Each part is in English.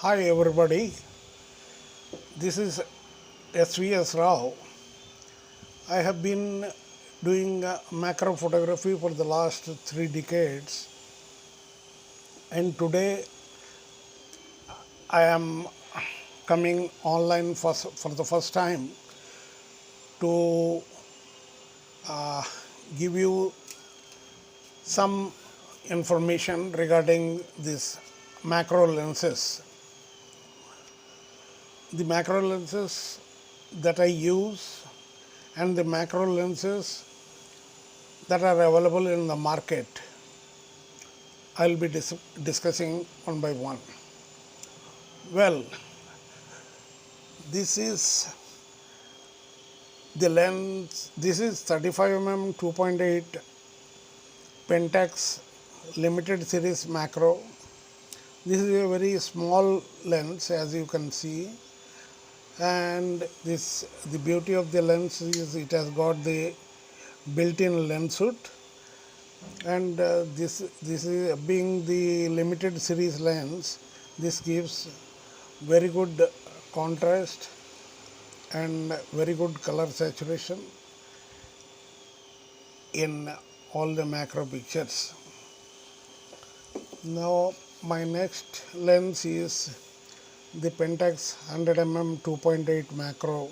Hi everybody, this is S.V.S. Rao. I have been doing macro photography for the last 3 decades, and today I am coming online for the first time to give you some information regarding these macro lenses. The macro lenses that I use and the macro lenses that are available in the market, I will be discussing one by one. Well, this is the lens, this is 35 mm 2.8 Pentax limited series macro. This is a very small lens, as you can see, and the beauty of the lens is it has got the built-in lens hood, and this is being the limited series lens. This gives very good contrast and very good color saturation in all the macro pictures. Now my next lens is the Pentax 100 mm 2.8 macro.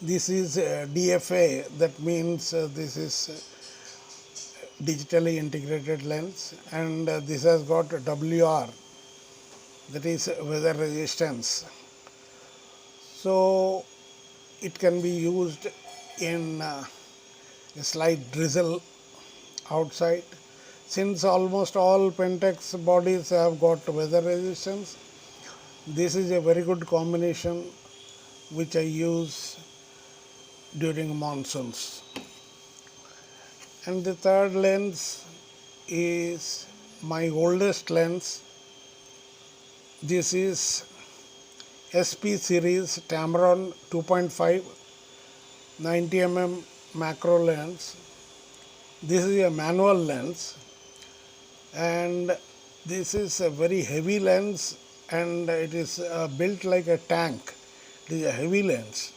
This is DFA, that means this is digitally integrated lens, and this has got WR, that is weather resistance. So it can be used in a slight drizzle outside. Since almost all Pentax bodies have got weather resistance, this is a very good combination which I use during monsoons. And the third lens is my oldest lens. This is SP series Tamron 2.5 90 mm macro lens. This is a manual lens, and this is a very heavy lens, and it is built like a tank. It is a heavy lens,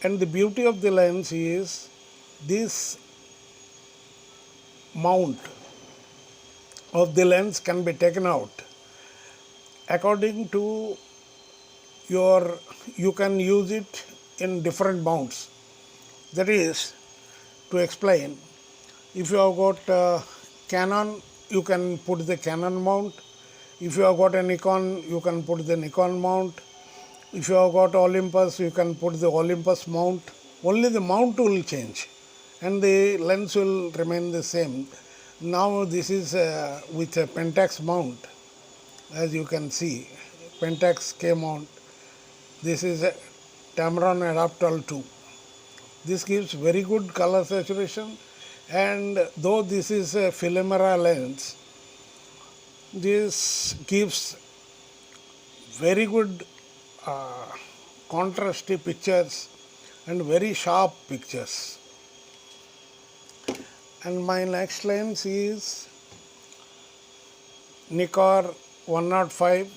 and the beauty of the lens is this mount of the lens can be taken out according to you can use it in different mounts. That is, to explain, if you have got Canon, you can put the Canon mount. If you have got a Nikon, you can put the Nikon mount. If you have got Olympus, you can put the Olympus mount. Only the mount will change and the lens will remain the same. Now this is with a Pentax mount, as you can see, Pentax K mount. This is a Tamron Adaptal 2. This gives very good color saturation, and though this is a Filmera lens, this gives very good contrasty pictures and very sharp pictures. And my next lens is Nikon 105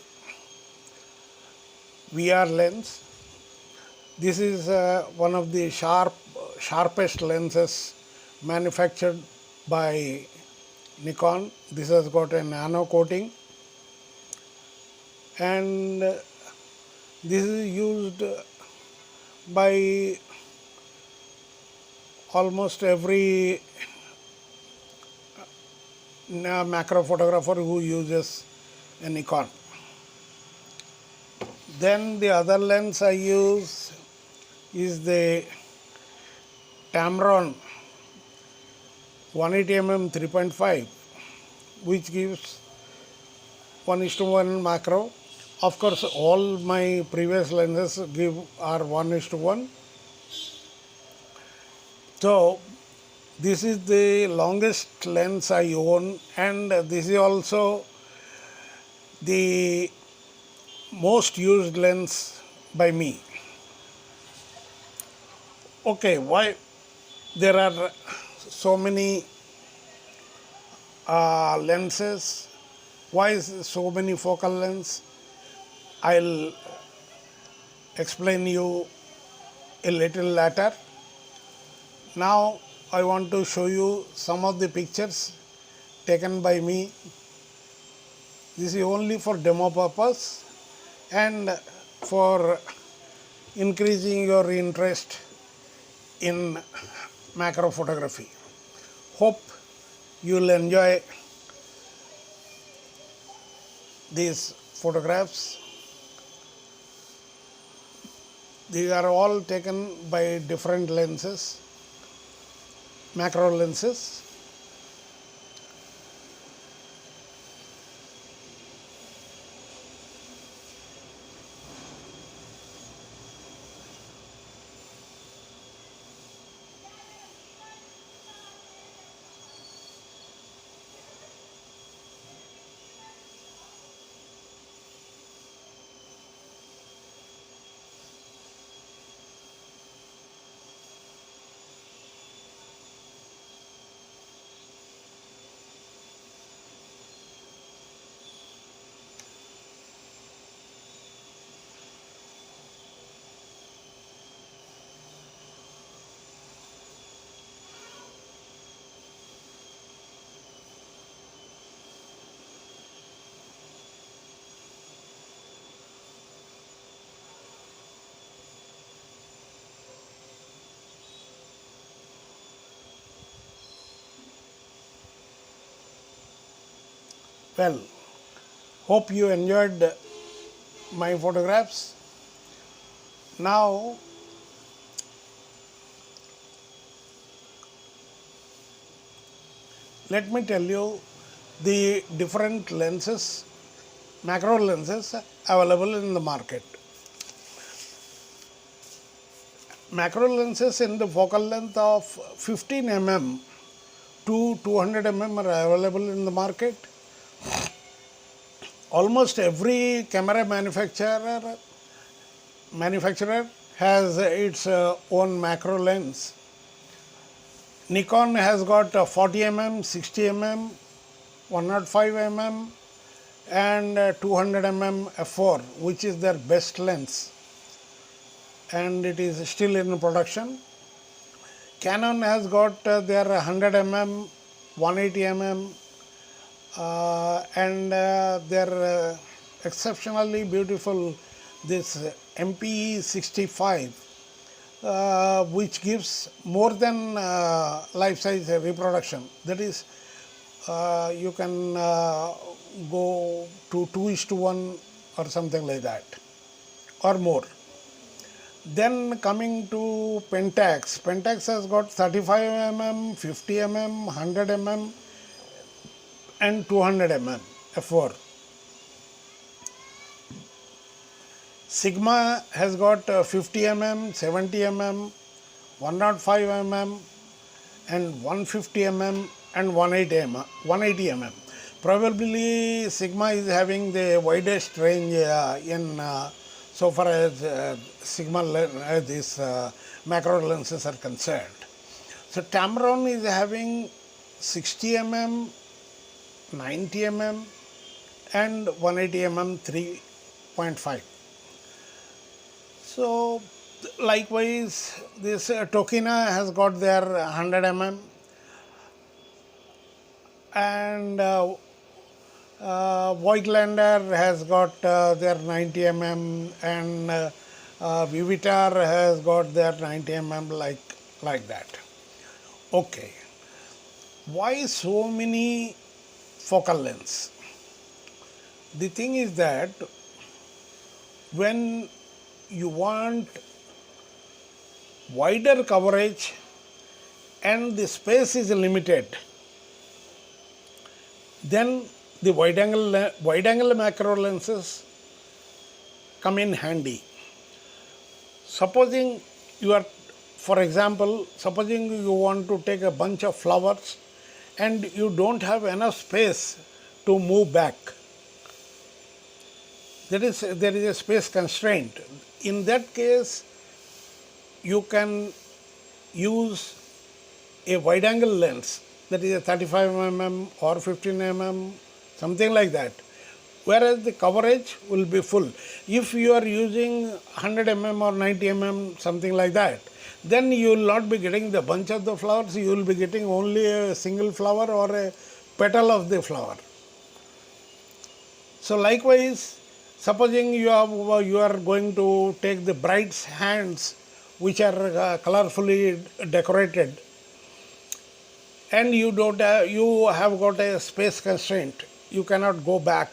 VR lens. This is one of the sharpest lenses manufactured by Nikon. This has got a nano coating, and this is used by almost every macro photographer who uses a Nikon. Then the other lens I use is the Tamron 180 mm 3.5, which gives 1:1 macro. Of course, all my previous lenses are 1:1. So this is the longest lens I own, and this is also the most used lens by me. Okay, why there are so many lenses Why is so many focal lengths? I'll explain you a little later. Now I want to show you some of the pictures taken by me. This is only for demo purpose and for increasing your interest in macro photography. Hope you will enjoy these photographs. These are all taken by different lenses, macro lenses. Well, hope you enjoyed my photographs. Now let me tell you the different lenses, macro lenses available in the market. Macro lenses in the focal length of 15 mm to 200 mm are available in the market. Almost every camera manufacturer has its own macro lens. Nikon has got 40 mm, 60 mm, 105 mm and 200 mm f4, which is their best lens, and it is still in production. Canon has got their 100 mm, 180 mm and their exceptionally beautiful this MPE 65, which gives more than life-size reproduction. That is, you can go to 2:1 or something like that or more. Then coming to Pentax, Pentax has got 35 mm, 50 mm, 100 mm and 200 mm f4. Sigma has got 50 mm, 70 mm, 105 mm and 150 mm and 180 mm. Probably Sigma is having the widest range in so far as Sigma these macro lenses are concerned. So Tamron is having 60 mm, 90 mm and 180 mm 3.5. So likewise this Tokina has got their 100 mm and Voigtlander has got their 90 mm and Vivitar has got their 90 mm like that. Okay, why so many focal lengths? The thing is that when you want wider coverage and the space is limited, then the wide angle macro lenses come in handy. Supposing you are, for example, supposing you want to take a bunch of flowers and you don't have enough space to move back. There is a space constraint. In that case, you can use a wide angle lens, that is a 35 mm or 15 mm, something like that. Whereas the coverage will be full. If you are using 100 or 90 something like that, then you will not be getting the bunch of the flowers, you will be getting only a single flower or a petal of the flower. So likewise, supposing you are going to take the bride's hands, which are colorfully decorated, and you have got a space constraint, you cannot go back.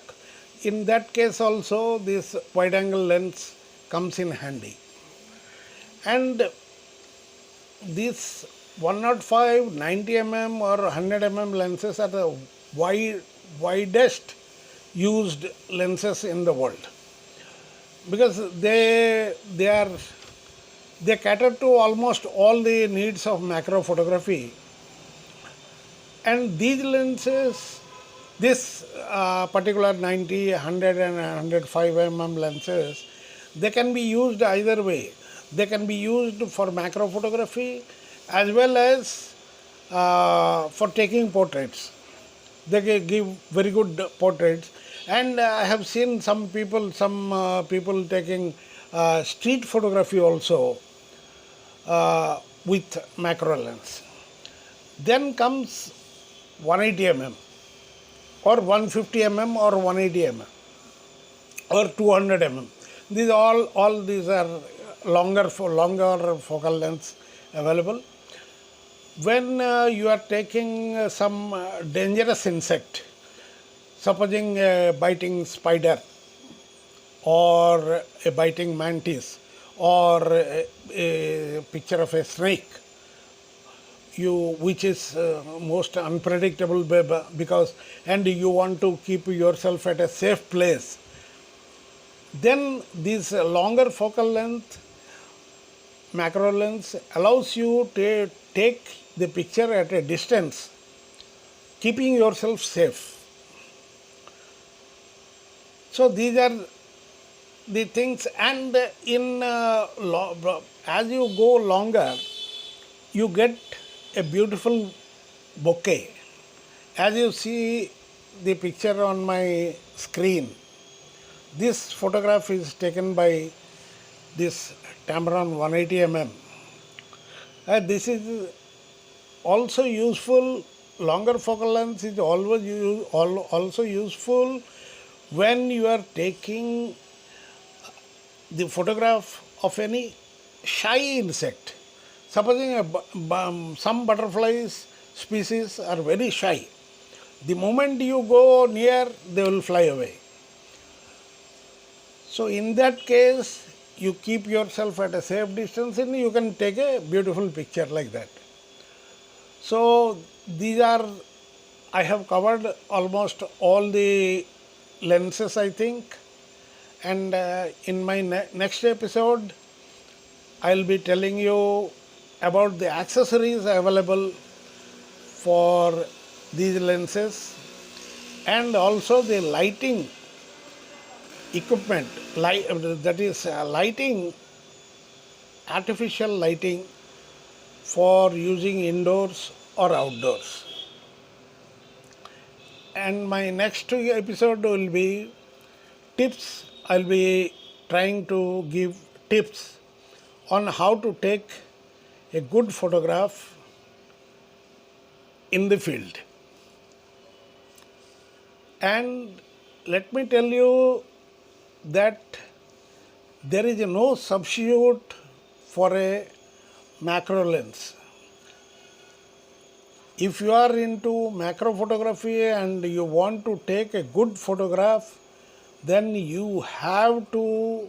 In that case also, this wide angle lens comes in handy. And these 105, 90 or 100 lenses are the widest used lenses in the world, because they cater to almost all the needs of macro photography. And these lenses, this particular 90, 100 and 105 lenses, they can be used either way. They can be used for macro photography as well as for taking portraits. They give very good portraits. And I have seen some people taking street photography also with macro lens. Then comes 180 or 150 or 180 or 200 These all these are longer focal lengths available. When you are taking some dangerous insect, supposing a biting spider or a biting mantis or a picture of a snake, which is most unpredictable, because and you want to keep yourself at a safe place, then this longer focal length macro lens allows you to take the picture at a distance, keeping yourself safe. So these are the things. And in as you go longer, you get a beautiful bouquet. As you see the picture on my screen, this photograph is taken by this Tamron 180 this is also useful. Longer focal length is also useful when you are taking the photograph of any shy insect. Supposing some butterflies species are very shy. The moment you go near, they will fly away. So in that case, you keep yourself at a safe distance and you can take a beautiful picture like that. So these are, I have covered almost all the lenses, I think. And in my next episode, I'll be telling you about the accessories available for these lenses and also the lighting equipment, that is lighting, artificial lighting for using indoors or outdoors. And my next episode will be tips. I'll be trying to give tips on how to take a good photograph in the field. And let me tell you that there is no substitute for a macro lens. If you are into macro photography and you want to take a good photograph, then you have to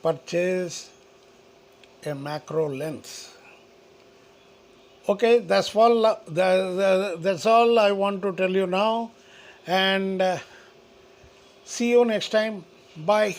purchase a macro lens. Okay, that's all I want to tell you now, and see you next time. Bye.